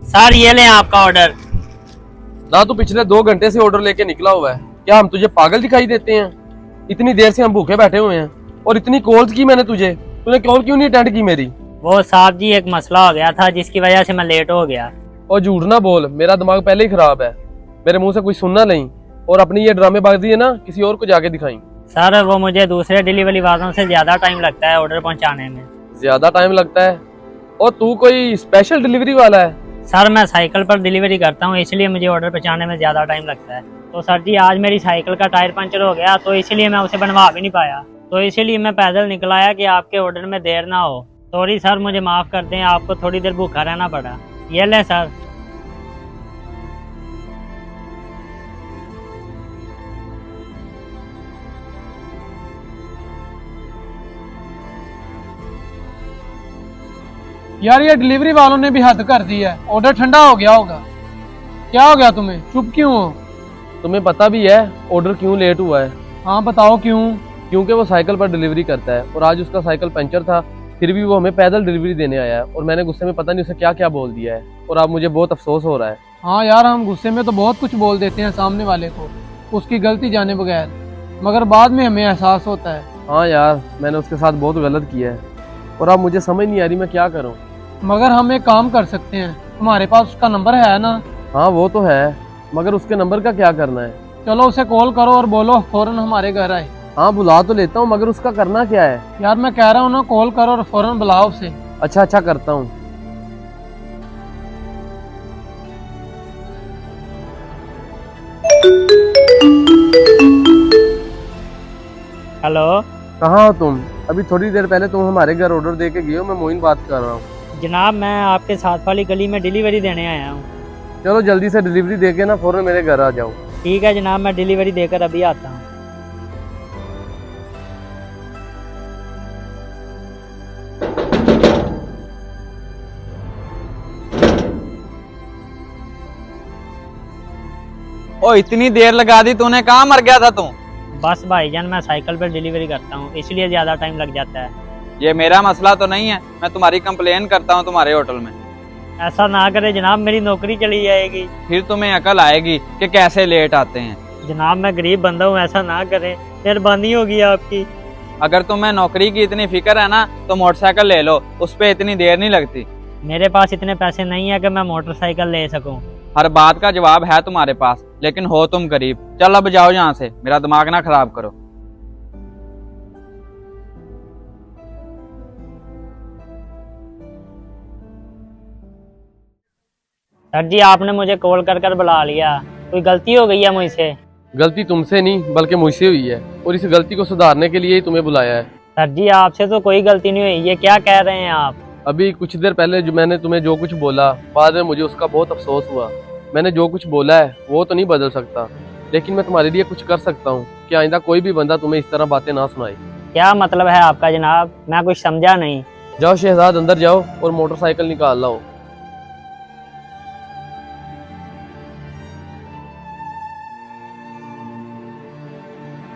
Sir ये लें आपका ऑर्डर। ना तू पिछले 2 घंटे से ऑर्डर लेके निकला हुआ है, क्या हम तुझे पागल दिखाई देते हैं? इतनी देर से हम भूखे बैठे हुए हैं और इतनी कॉल्स की मैंने तुझे, तूने कॉल क्यों नहीं अटेंड की मेरी? वो साहब जी एक मसला हो गया था जिसकी वजह से मैं लेट हो गया। और झूठ ना बोल, मेरा दिमाग पहले ही खराब है, मेरे मुंह से कुछ सुनना नहीं। और अपनी ये ड्रामेबाजी है ना, किसी और को जाके दिखाई। सर वो मुझे दूसरे डिलीवरी वालों से ज्यादा टाइम लगता है ऑर्डर पहुंचाने में। ज्यादा टाइम लगता है? और तू कोई स्पेशल डिलीवरी वाला है? सर मैं साइकिल पर डिलीवरी करता हूं, इसलिए मुझे ऑर्डर पहुंचाने में ज्यादा टाइम लगता है। तो सर जी आज मेरी साइकिल का टायर पंचर हो गया, तो इसलिए मैं उसे बनवा भी नहीं पाया, तो इसीलिए मैं पैदल निकल आया कि आपके ऑर्डर में देर ना हो। सॉरी सर, मुझे माफ कर दें, आपको थोड़ी देर भूखा रहना पड़ा। ये लें सर। यार ये डिलीवरी वालों ने भी हद कर दी है, ऑर्डर ठंडा हो गया होगा। क्या हो गया तुम्हें, चुप क्यों हो? तुम्हें पता भी है ऑर्डर क्यों लेट हुआ है? हाँ बताओ क्यों। क्योंकि वो साइकिल पर डिलीवरी करता है और आज उसका साइकिल पंचर था, फिर भी वो हमें पैदल डिलीवरी देने आया है। और मैंने गुस्से में पता नहीं उसे क्या क्या बोल दिया है, और अब मुझे बहुत अफसोस हो रहा है। हाँ यार, हम गुस्से में तो बहुत कुछ बोल देते हैं सामने वाले को, उसकी गलती जाने बगैर, मगर बाद में हमें एहसास होता है। हाँ यार, मैंने उसके साथ बहुत गलत किया है और अब मुझे समझ नहीं आ रही मैं क्या करूँ। मगर हम एक काम कर सकते हैं, हमारे पास उसका नंबर है ना? हाँ वो तो है, मगर उसके नंबर का क्या करना है? चलो उसे कॉल करो और बोलो फौरन हमारे घर आए। हाँ बुला तो लेता हूँ, मगर उसका करना क्या है? यार मैं कह रहा हूँ ना, कॉल करो और फौरन बुलाओ उसे। अच्छा अच्छा करता हूँ। हेलो कहाँ हो तुम? अभी थोड़ी देर पहले तुम हमारे घर ऑर्डर दे के गए हो। मैं मोइन बात कर रहा हूँ। जनाब, मैं आपके साथ वाली गली में डिलीवरी देने आया हूँ। चलो जल्दी से डिलीवरी दे के ना फौरन मेरे घर आ जाओ। ठीक है जनाब, मैं डिलीवरी देकर अभी आता हूँ। ओ इतनी देर लगा दी तूने, कहाँ मर गया था तू? बस भाईजान, मैं साइकिल पर डिलीवरी करता हूँ, इसलिए ज्यादा टाइम लग जाता है। ये मेरा मसला तो नहीं है, मैं तुम्हारी कंप्लेन करता हूँ तुम्हारे होटल में। ऐसा ना करे जनाब, मेरी नौकरी चली जाएगी। फिर तुम्हें अकल आएगी कि कैसे लेट आते हैं। जनाब मैं गरीब बंदा हूँ, ऐसा ना करें, मेहरबानी होगी आपकी। अगर तुम्हें नौकरी की इतनी फिक्र है ना तो मोटरसाइकिल ले लो, उस पर इतनी देर नहीं लगती। मेरे पास इतने पैसे नहीं है कि मैं मोटरसाइकिल ले सकूं। हर बात का जवाब है तुम्हारे पास, लेकिन हो तुम गरीब। चल अब जाओ यहाँ से, मेरा दिमाग ना खराब करो। सर जी आपने मुझे कॉल कर कर बुला लिया, कोई गलती हो गई है मुझसे? गलती तुमसे नहीं बल्कि मुझसे हुई है, और इस गलती को सुधारने के लिए ही तुम्हें बुलाया है। सर जी आपसे तो कोई गलती नहीं हुई, ये क्या कह रहे हैं आप? अभी कुछ देर पहले जो मैंने तुम्हें जो कुछ बोला, बाद में मुझे उसका बहुत अफसोस हुआ। मैंने जो कुछ बोला है वो तो नहीं बदल सकता, लेकिन मैं तुम्हारे लिए कुछ कर सकता हूँ कि आइंदा कोई भी बंदा तुम्हें इस तरह बातें ना सुनाए। क्या मतलब है आपका जनाब, मैं कुछ समझा नहीं। जाओ शहजाद, अंदर जाओ और मोटरसाइकिल निकाल लाओ।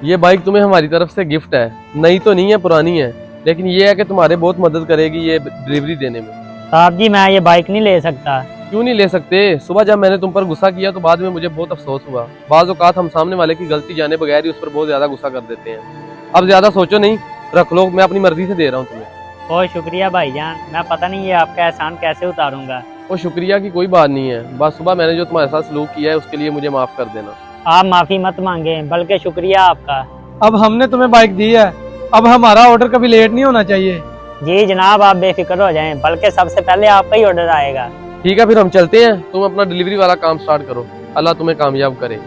ये बाइक तुम्हें हमारी तरफ से गिफ्ट है, नई तो नहीं है, पुरानी है, लेकिन ये है कि तुम्हारे बहुत मदद करेगी ये डिलीवरी देने में। साहब जी मैं ये बाइक नहीं ले सकता। क्यों नहीं ले सकते? सुबह जब मैंने तुम पर गुस्सा किया तो बाद में मुझे बहुत अफसोस हुआ। बाज़ औक़ात हम सामने वाले की गलती जाने बगैर ही उस पर बहुत ज्यादा गुस्सा कर देते हैं। अब ज्यादा सोचो नहीं, रख लो, मैं अपनी मर्जी से दे रहा हूँ तुम्हें। बहुत शुक्रिया भाईजान, मैं पता नहीं ये आपका एहसान कैसे उतारूंगा। वो शुक्रिया की कोई बात नहीं है, बस सुबह मैंने जो तुम्हारे साथ सलूक किया है उसके लिए मुझे माफ कर देना। आप माफी मत मांगे, बल्कि शुक्रिया आपका। अब हमने तुम्हें बाइक दी है, अब हमारा ऑर्डर कभी लेट नहीं होना चाहिए। जी जनाब आप बेफिक्र हो जाएं, बल्कि सबसे पहले आपका ही ऑर्डर आएगा। ठीक है फिर हम चलते हैं, तुम अपना डिलीवरी वाला काम स्टार्ट करो। अल्लाह तुम्हें कामयाब करे।